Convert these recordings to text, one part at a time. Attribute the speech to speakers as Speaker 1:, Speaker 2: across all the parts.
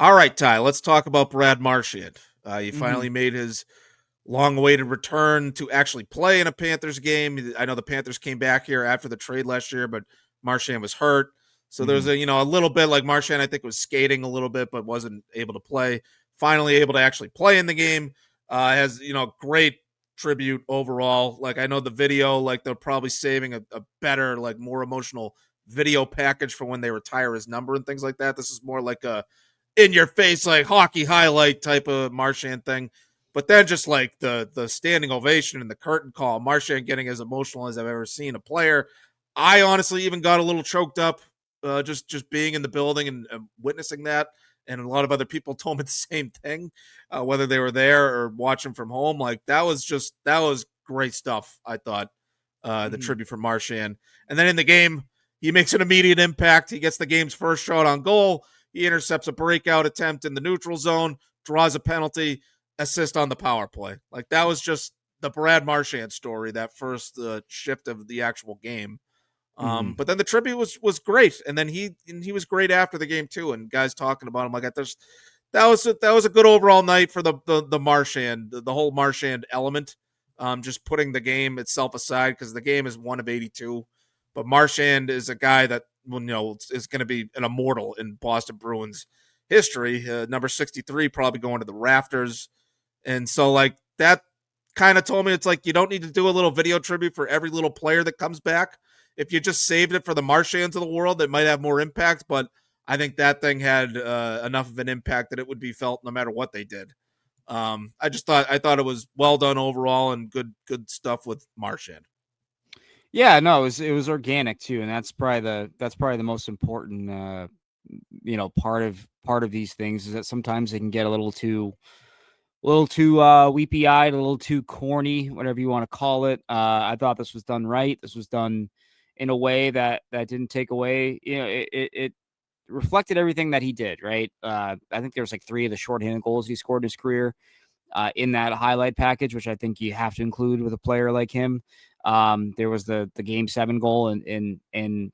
Speaker 1: All right, Ty, let's talk about Brad Marchand. He finally
Speaker 2: Mhm.
Speaker 1: made his long-awaited return to actually play in a Panthers game. I know the Panthers came back here after the trade last year, but Marchand was hurt. So there's
Speaker 2: Mhm.
Speaker 1: a little bit like Marchand, I think, was skating a little bit, but wasn't able to play. Finally able to actually play in the game. Has, great tribute overall. Like, I know the video, like, they're probably saving a better, like, more emotional video package for when they retire his number and things like that. This is more like a in your face, like, hockey highlight type of Marchand thing. But then just like the standing ovation and the curtain call, Marchand getting as emotional as I've ever seen a player. I honestly even got a little choked up just being in the building and witnessing that. And a lot of other people told me the same thing, whether they were there or watching from home. Like that was great stuff. I thought the
Speaker 2: Mhm.
Speaker 1: tribute from Marchand, and then in the game, he makes an immediate impact. He gets the game's first shot on goal. He intercepts a breakout attempt in the neutral zone, draws a penalty, assist on the power play. Like that was just the Brad Marchand story, that first shift of the actual game.
Speaker 2: Mhm.
Speaker 1: But then the tribute was great, and then he was great after the game too. And guys talking about him like that was a good overall night for the Marchand, the whole Marchand element. Just putting the game itself aside because the game is one of 82, but Marchand is a guy that is going to be an immortal in Boston Bruins history. Number 63 probably going to the rafters, and so like that kind of told me it's like you don't need to do a little video tribute for every little player that comes back. If you just saved it for the Marchands of the world, it might have more impact. But I think that thing had enough of an impact that it would be felt no matter what they did. I thought it was well done overall and good stuff with Marchand.
Speaker 2: Yeah, no, it was organic too, and that's probably the most important part of these things is that sometimes they can get a little too weepy eyed, a little too corny, whatever you want to call it. I thought this was done right. This was done in a way that didn't take away. It reflected everything that he did. Right. I think there was like 3 of the shorthanded goals he scored in his career in that highlight package, which I think you have to include with a player like him. There was the Game 7 goal in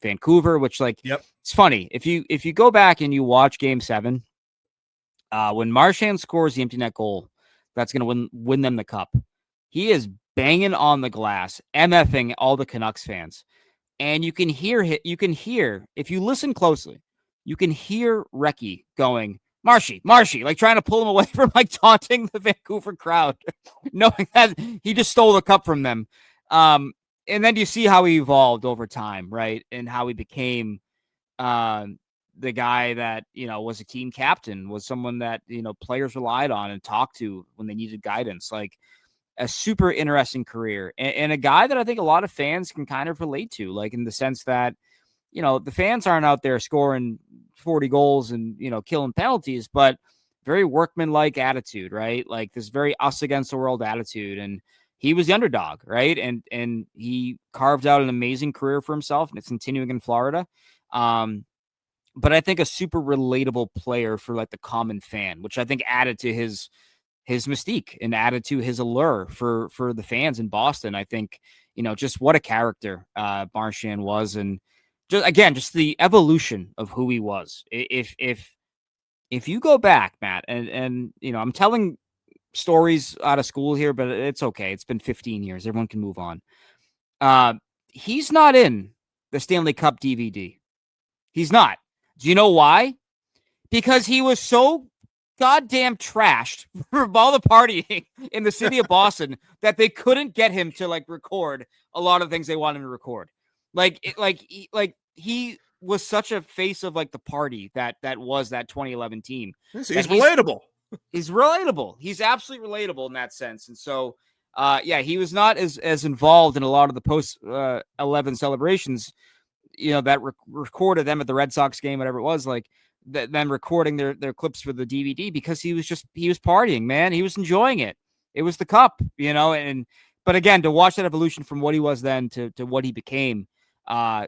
Speaker 2: Vancouver, which like
Speaker 1: Yep.
Speaker 2: it's funny if you go back and you watch Game 7. When Marchand scores the empty net goal, that's going to win them the cup. He is banging on the glass, MFing all the Canucks fans, and you can hear if you listen closely, you can hear Recchi going, Marshy, like trying to pull him away from like taunting the Vancouver crowd, knowing that he just stole the cup from them. And then you see how he evolved over time, right? And how he became the guy that, was a team captain, was someone that, players relied on and talked to when they needed guidance. Like a super interesting career and a guy that I think a lot of fans can kind of relate to, like in the sense that, the fans aren't out there scoring 40 goals and, killing penalties, but very workmanlike attitude, right? Like this very us against the world attitude. And he was the underdog, right? And he carved out an amazing career for himself, and it's continuing in Florida. But I think a super relatable player for like the common fan, which I think added to his mystique and added to his allure for the fans in Boston. I think, just what a character Marchand was, and just the evolution of who he was. If you go back, Matt, and I'm telling stories out of school here, but it's okay. It's been 15 years. Everyone can move on. Uh, he's not in the Stanley Cup DVD. He's not. Do you know why? Because he was so goddamn trashed from all the partying in the city of Boston that they couldn't get him to like record a lot of things they wanted him to record. He was such a face of like the party that was that 2011 team that
Speaker 1: He's relatable.
Speaker 2: he's relatable. He's absolutely relatable in that sense. And so yeah, he was not as involved in a lot of the post 11 celebrations, that recorded them at the Red Sox game, whatever it was, like them recording their clips for the DVD, because he was partying, man. He was enjoying it. It was the cup, but again, to watch that evolution from what he was then to what he became,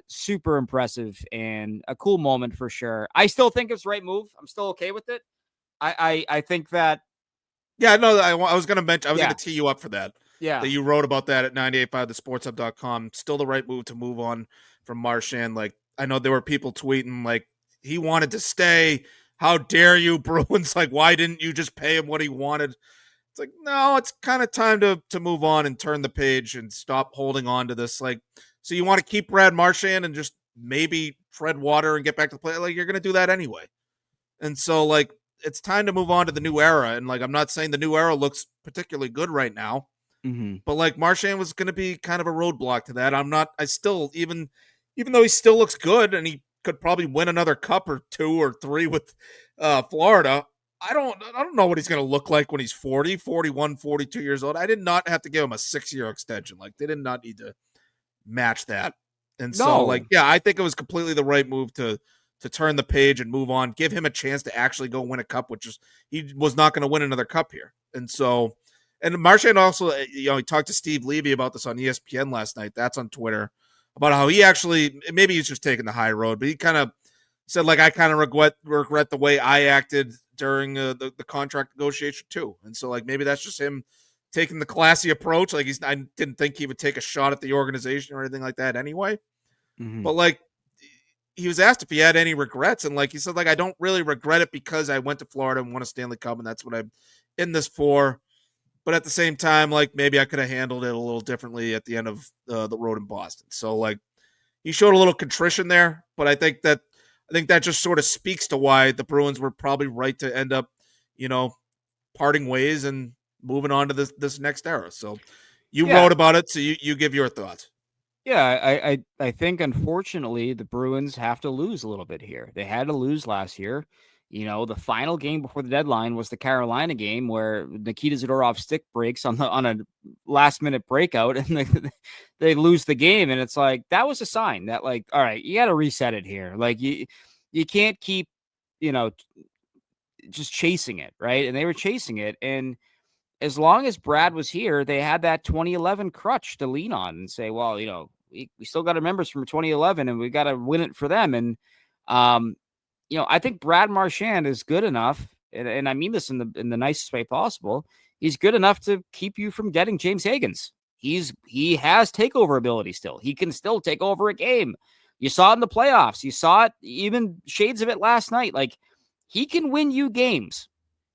Speaker 2: super impressive and a cool moment for sure. I still think it's the right move. I'm still okay with it. I think that.
Speaker 1: Yeah, no, I was going to mention, I was going
Speaker 2: Yeah.
Speaker 1: to tee you up for that.
Speaker 2: Yeah.
Speaker 1: That you wrote about that at 985thesportshub.com. Still the right move to move on from Marchand. Like, I know there were people tweeting, like, he wanted to stay. how dare you, Bruins? Like, why didn't you just pay him what he wanted? It's like, no, it's kind of time to move on and turn the page and stop holding on to this. Like, so you want to keep Brad Marchand and just maybe tread water and get back to play? Like, you're going to do that anyway. And so, like, it's time to move on to the new era. And, like, I'm not saying the new era looks particularly good right now, but, like, Marchand was going to be kind of a roadblock to that. I still, even though he still looks good and he could probably win another cup or 2 or 3 with Florida, I don't know what he's going to look like when he's 40, 41, 42 years old. I did not have to give him a 6-year extension. Like, they did not need to match that. And so, like, yeah, I think it was completely the right move to turn the page and move on, give him a chance to actually go win a cup, which is, he was not going to win another cup here. And so, and Marchand also, he talked to Steve Levy about this on ESPN last night. That's on Twitter, about how he actually, maybe he's just taking the high road, but he kind of said, like, I kind of regret the way I acted during the contract negotiation too. And so, like, maybe that's just him taking the classy approach. Like, I didn't think he would take a shot at the organization or anything like that anyway. But, like, he was asked if he had any regrets, and, like, he said, like, I don't really regret it because I went to Florida and won a Stanley Cup, and that's what I'm in this for. But at the same time, like, maybe I could have handled it a little differently at the end of the road in Boston. So, like, he showed a little contrition there, but I think that just sort of speaks to why the Bruins were probably right to end up, parting ways and moving on to this next era. So you wrote about it, so you give your thoughts.
Speaker 2: Yeah, I think, unfortunately, the Bruins have to lose a little bit here. They had to lose last year. The final game before the deadline was the Carolina game where Nikita Zadorov's stick breaks on a last minute breakout, and they lose the game. And it's like, that was a sign that, like, all right, you got to reset it here. Like, you can't keep, just chasing it, right? And they were chasing it, and as long as Brad was here, they had that 2011 crutch to lean on and say, well, we still got our members from 2011 and we got to win it for them. And, I think Brad Marchand is good enough. And I mean this in the nicest way possible. He's good enough to keep you from getting James Higgins. He has takeover ability still. He can still take over a game. You saw it in the playoffs. You saw it, even shades of it last night. Like, he can win you games.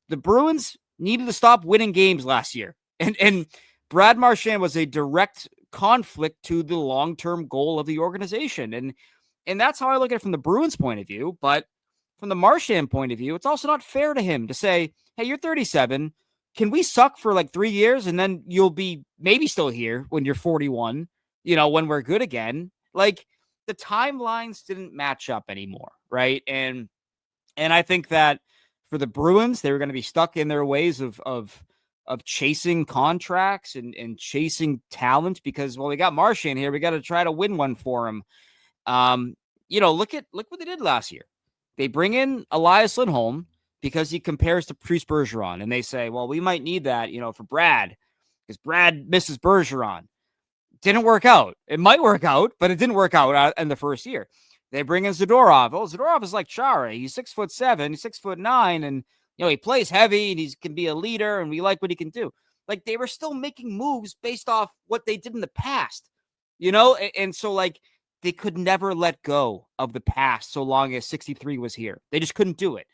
Speaker 2: The Bruins needed to stop winning games last year. And Brad Marchand was a direct conflict to the long-term goal of the organization. And that's how I look at it from the Bruins point of view. But from the Marchand point of view, it's also not fair to him to say, hey, you're 37. Can we suck for like 3 years and then you'll be maybe still here when you're 41, when we're good again? Like, the timelines didn't match up anymore, right? And I think that for the Bruins, they were going to be stuck in their ways of chasing contracts and chasing talent because, well, we got Marchand here. We got to try to win one for him. Look what they did last year. They bring in Elias Lindholm because he compares to Patrice Bergeron, and they say, well, we might need that, for Brad, because Brad misses Bergeron. Didn't work out. It might work out, but it didn't work out in the first year. They bring in Zadorov. Oh, Zadorov is like Chara. He's 6'7", he's 6'9", and he plays heavy and he can be a leader, and we like what he can do. Like, they were still making moves based off what they did in the past, and so, like, they could never let go of the past so long as 63 was here. They just couldn't do it.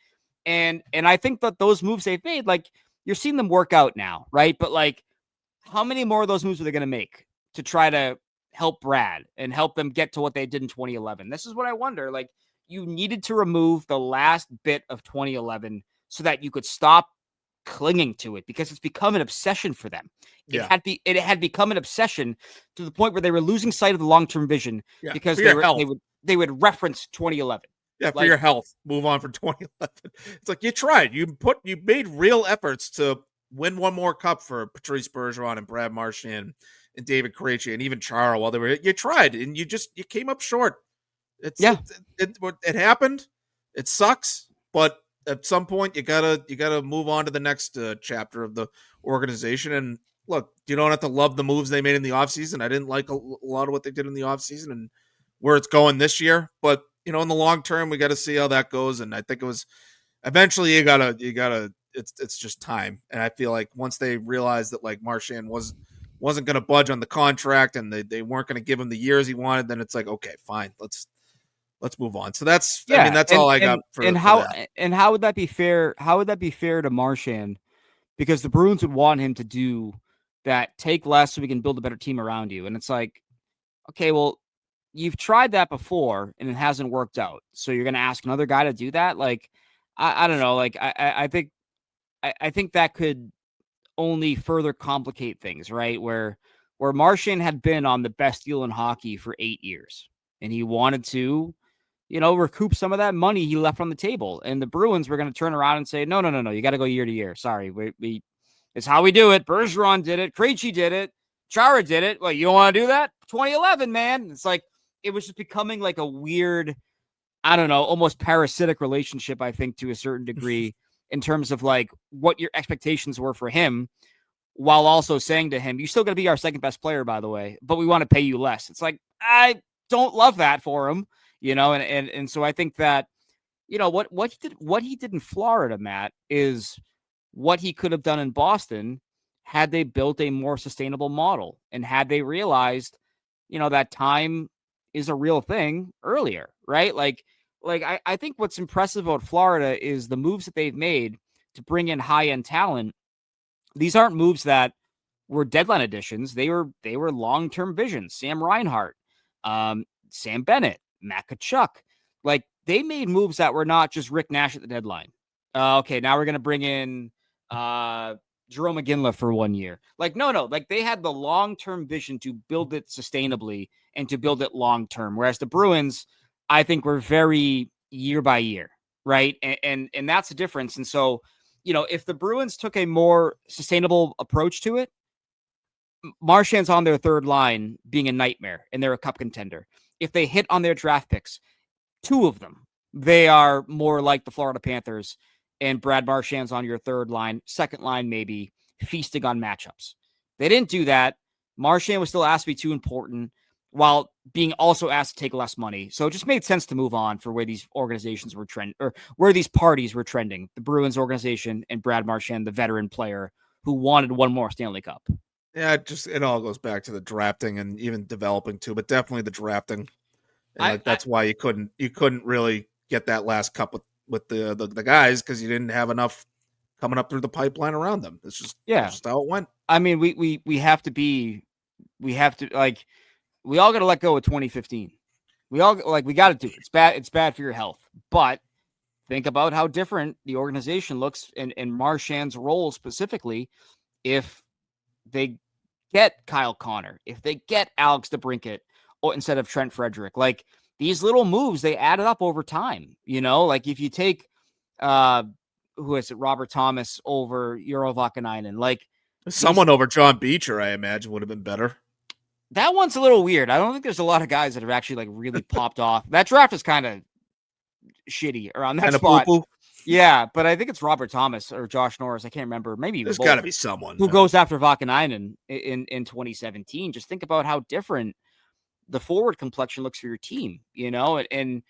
Speaker 2: And I think that those moves they've made, like, you're seeing them work out now, right? But, like, how many more of those moves are they going to make to try to help Brad and help them get to what they did in 2011? This is what I wonder. Like, you needed to remove the last bit of 2011 so that you could stop clinging to it, because it's become an obsession for them. It had become an obsession to the point where they were losing sight of the long-term vision because they would reference 2011.
Speaker 1: Yeah, for your health. Move on from 2011. It's like, you tried. You made real efforts to win one more cup for Patrice Bergeron and Brad Marchand and David Krejci and even Chara while they were. You tried, and you came up short. It happened. It sucks, but at some point you gotta move on to the next chapter of the organization. And look, you don't have to love the moves they made in the offseason. I didn't like a lot of what they did in the offseason and where it's going this year, but in the long term, we got to see how that goes. And I think it was eventually you gotta. It's just time. And I feel like once they realized that, like, Marchand wasn't going to budge on the contract and they weren't going to give him the years he wanted, then it's like, okay, fine, let's let's move on. So that's,
Speaker 2: Yeah,
Speaker 1: I mean, that's all I got for that.
Speaker 2: And how would that be fair? How would that be fair to Marchand? Because the Bruins would want him to do that, take less so we can build a better team around you. And it's like, okay, well, you've tried that before and it hasn't worked out. So you're going to ask another guy to do that? Like, I don't know. Like, I think that could only further complicate things, right? Where Marchand had been on the best deal in hockey for 8 years and he wanted to, recoup some of that money he left on the table. And the Bruins were going to turn around and say, no, you got to go year to year. Sorry. We it's how we do it. Bergeron did it. Krejci did it. Chara did it. Well, you don't want to do that? 2011, man. It's like, it was just becoming like a weird, I don't know, almost parasitic relationship, I think, to a certain degree in terms of like what your expectations were for him, while also saying to him, you still got to be our second best player, by the way, but we want to pay you less. It's like, I don't love that for him, and so I think that, what he did in Florida, Matt, is what he could have done in Boston had they built a more sustainable model and had they realized, that time is a real thing earlier, right? Like I think what's impressive about Florida is the moves that they've made to bring in high-end talent. These aren't moves that were deadline additions. They were long-term visions. Sam Reinhart, Sam Bennett, Matt Tkachuk. Like, they made moves that were not just Rick Nash at the deadline. Okay, now we're going to bring in Jerome McGinley for 1 year. Like, no. Like, they had the long-term vision to build it sustainably and to build it long-term. Whereas the Bruins, I think, were very year by year, right? And that's the difference. And so, if the Bruins took a more sustainable approach to it, Marchand's on their third line being a nightmare and they're a cup contender. If they hit on their draft picks, 2 of them, they are more like the Florida Panthers, and Brad Marchand's on your third line, second line, maybe feasting on matchups. They didn't do that. Marchand was still asked to be too important while being also asked to take less money. So it just made sense to move on for where these organizations were trending, or where these parties were trending. The Bruins organization and Brad Marchand, the veteran player who wanted one more Stanley Cup.
Speaker 1: Yeah, it all goes back to the drafting and even developing too, but definitely the drafting. And that's why you couldn't really get that last cup with the guys, because you didn't have enough coming up through the pipeline around them. That's just how it went.
Speaker 2: I mean, we have to like, we all got to let go of 2015. We got to do it. It's bad for your health, but think about how different the organization looks in Marchand's role specifically if they get Kyle Connor, if they get Alex DeBrincat instead of Trent Frederick. Like, these little moves, they added up over time, like if you take who is it, Robert Thomas over Euro Vakanainen, like
Speaker 1: someone over John Beecher, I imagine, would have been better.
Speaker 2: That one's a little weird. I don't think there's a lot of guys that have actually like really popped off. That draft is kind of shitty around that spot. Poo-poo. Yeah, but I think it's Robert Thomas or Josh Norris. I can't remember. Maybe
Speaker 1: there's got to be someone
Speaker 2: who goes after Vakanainen in 2017. Just think about how different the forward complexion looks for your team, and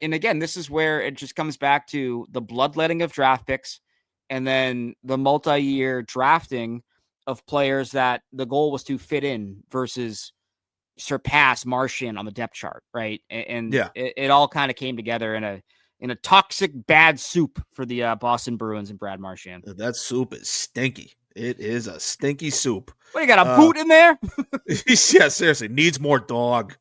Speaker 2: again, this is where it just comes back to the bloodletting of draft picks and then the multi-year drafting of players that the goal was to fit in versus surpass Marchand on the depth chart, right? And it all kind of came together in a toxic bad soup for the Boston Bruins and Brad Marchand.
Speaker 1: That soup is stinky. It is a stinky soup.
Speaker 2: What, you got a boot in there?
Speaker 1: Yeah, seriously, needs more dog.